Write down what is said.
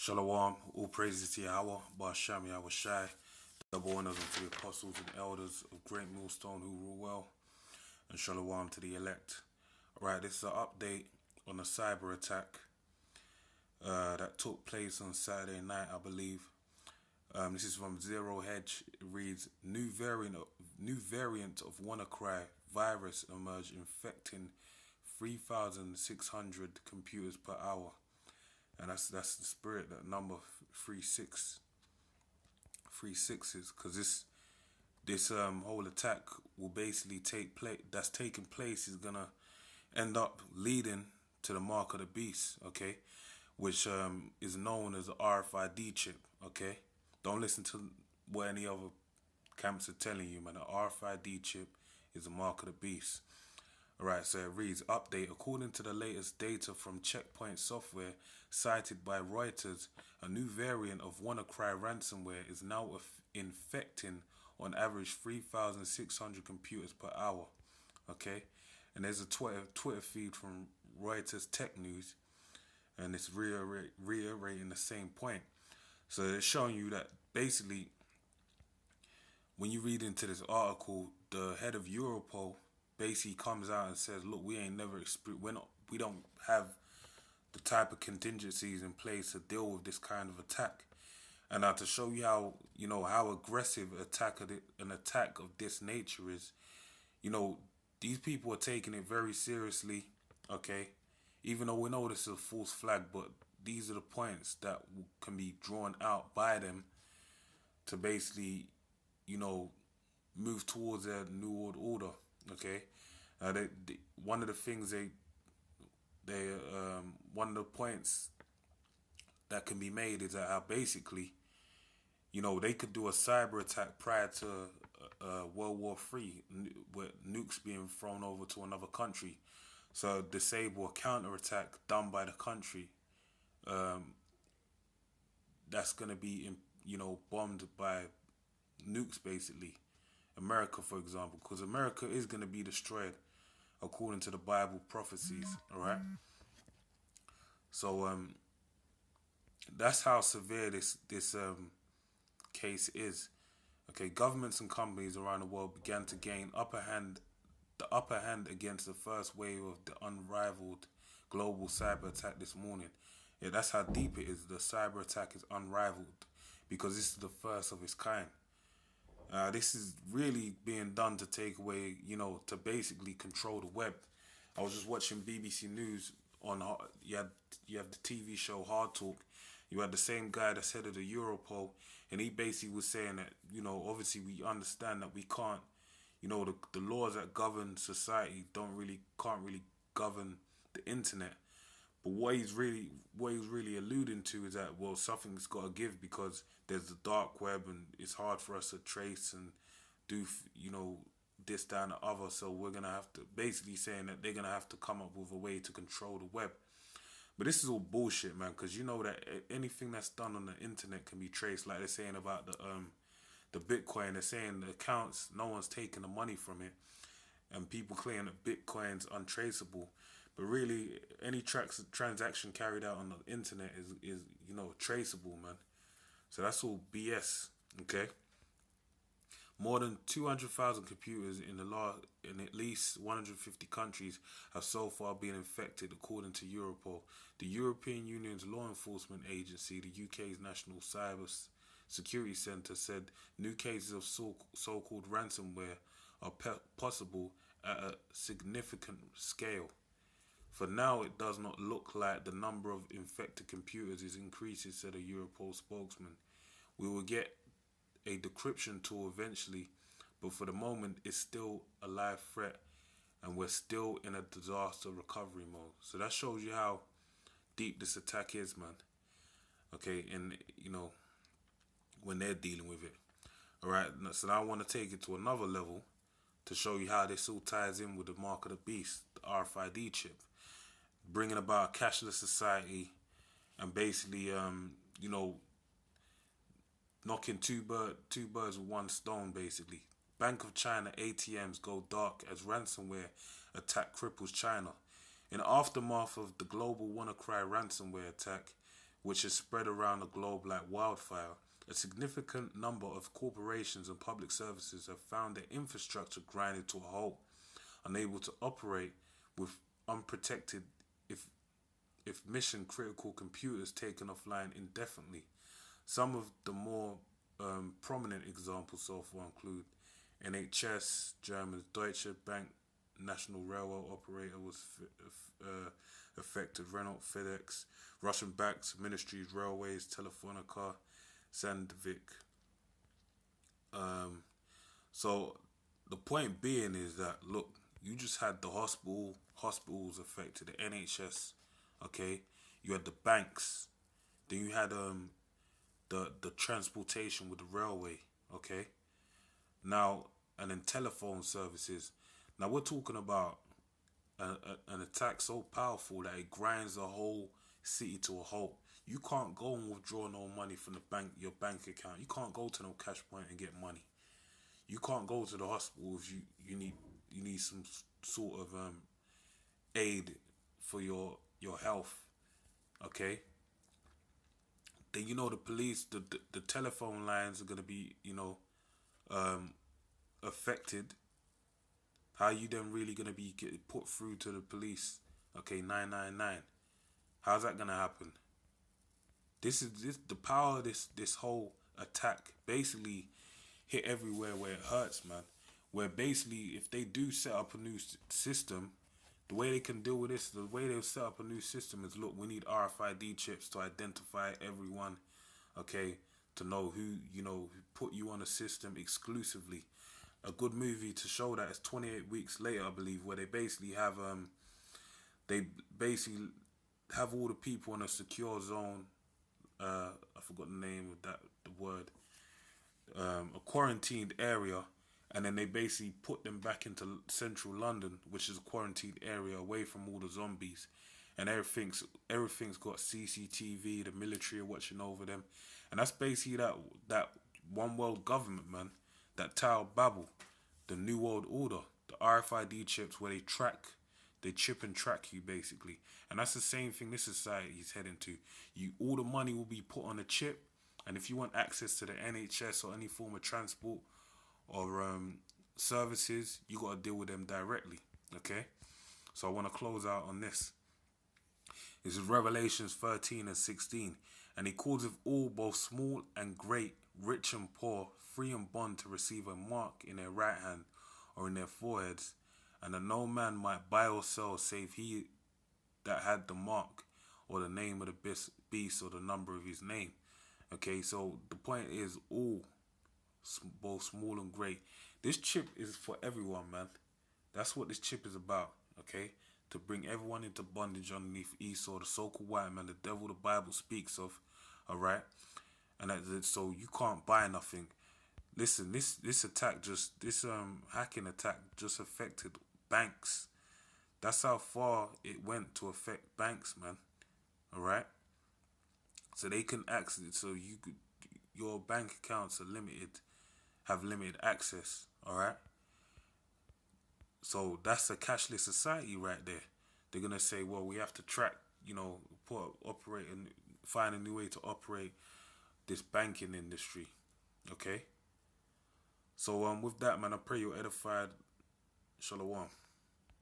Shalom, all praises to Yahweh, Ba'asham Yahweh Shai, double honors unto the apostles and elders of GreatMillStone who rule well, and shalom to the elect. Alright, this is an update on a cyber attack that took place on Saturday night, I believe. This is from Zero Hedge. It reads, new variant of WannaCry virus emerged infecting 3,600 computers per hour. And that's the spirit, that number 36 sixes, because this whole attack will basically taking place is gonna end up leading to the mark of the beast, okay, which is known as the RFID chip, okay. Don't listen to what any other camps are telling you, man. The RFID chip is the mark of the beast. Alright, so it reads, update, according to the latest data from Checkpoint Software cited by Reuters, a new variant of WannaCry ransomware is now infecting on average 3,600 computers per hour. Okay, and there's a Twitter feed from Reuters Tech News, and it's reiterating the same point. So it's showing you that basically, when you read into this article, the head of Europol basically comes out and says, look, we don't have the type of contingencies in place to deal with this kind of attack. And now to show you how aggressive an attack of this nature is, these people are taking it very seriously, okay? Even though we know this is a false flag, but these are the points that can be drawn out by them to basically, move towards their new world order. Okay, one of the things one of the points that can be made is that how basically, they could do a cyber attack prior to World War III, with nukes being thrown over to another country. So disable a counter attack done by the country that's going to be, bombed by nukes, basically. America, for example, because America is going to be destroyed according to the Bible prophecies. All right. So that's how severe this case is. Okay, governments and companies around the world began to gain the upper hand against the first wave of the unrivaled global cyber attack this morning. Yeah, that's how deep it is. The cyber attack is unrivaled because this is the first of its kind. This is really being done to take away, to basically control the web. I was just watching BBC News on, you have the TV show Hard Talk. You had the same guy that's head of the Europol, and he basically was saying that, obviously we understand that we can't, the laws that govern society can't really govern the internet. But what he's really alluding to is that, well, something's got to give because there's the dark web and it's hard for us to trace and do, this, that, and the other. So we're going to have to, basically saying that they're going to have to come up with a way to control the web. But this is all bullshit, man, because you know that anything that's done on the internet can be traced. Like they're saying about the Bitcoin, they're saying the accounts, no one's taking the money from it. And people claim that Bitcoin's untraceable. But really, any transaction carried out on the internet is traceable, man. So that's all BS, okay? More than 200,000 computers in at least 150 countries have so far been infected, according to Europol. The European Union's law enforcement agency, the UK's National Cyber Security Centre, said new cases of so-called ransomware are possible at a significant scale. For now, it does not look like the number of infected computers is increasing, said a Europol spokesman. We will get a decryption tool eventually, but for the moment, it's still a live threat, and we're still in a disaster recovery mode. So that shows you how deep this attack is, man. Okay, and, when they're dealing with it. All right, so now I want to take it to another level to show you how this all ties in with the mark of the beast, the RFID chip. Bringing about a cashless society and basically, knocking two birds with one stone, basically. Bank of China ATMs go dark as ransomware attack cripples China. In the aftermath of the global WannaCry ransomware attack, which has spread around the globe like wildfire. A significant number of corporations and public services have found their infrastructure grinded to a halt, unable to operate with unprotected if mission critical computers taken offline indefinitely. Some of the more prominent examples so far include NHS, Germany's Deutsche Bank, National Railway Operator was affected, Renault, FedEx, Russian-backed Ministries, Railways, Telefonica, Sandvik. So the point being is that, look, you just had the hospitals affected, the NHS, okay? You had the banks, then you had the transportation with the railway, okay? Now, and then telephone services. Now we're talking about an attack so powerful that it grinds the whole city to a halt. You can't go and withdraw no money from the bank, your bank account. You can't go to no cash point and get money. You can't go to the hospital if you need some sort of aid for your health. Okay. Then the police, the telephone lines are gonna be affected. How you then really gonna be put through to the police? Okay, 999. How's that gonna happen? This the power of this whole attack basically hit everywhere where it hurts, man. Where basically if they do set up a new system, the way they can deal with this, the way they'll set up a new system is, look, we need RFID chips to identify everyone, okay, to know who put you on a system exclusively. A good movie to show that is 28 Weeks Later, I believe, where they basically have all the people in a secure zone. I forgot the name of the word. A quarantined area, and then they basically put them back into central London, which is a quarantined area away from all the zombies, and everything's got CCTV. The military are watching over them, and that's basically that one world government, man. That Tower Babel, the New World Order, the RFID chips where they chip and track you basically, and that's the same thing this society is heading to. All the money will be put on a chip, and if you want access to the NHS or any form of transport or services, you got to deal with them directly. Okay, so I want to close out on this. This is Revelations 13 and 16, and he calls of all, both small and great, rich and poor, free and bond, to receive a mark in their right hand or in their foreheads, and that no man might buy or sell save he that had the mark or the name of the beast or the number of his name. Okay, so the point is, all, both small and great. This chip is for everyone, man. That's what this chip is about, okay? To bring everyone into bondage underneath Esau, the so-called white man, the devil the Bible speaks of, alright? And so you can't buy nothing. Listen, this attack this hacking attack just affected banks. That's how far it went to affect banks, man. Alright? So they can access it, so your bank accounts are limited, have limited access, alright? So that's a cashless society right there. They're gonna say, well, we have to track, find a new way to operate this banking industry. Okay? So with that, man, I pray you're edified. Shalom.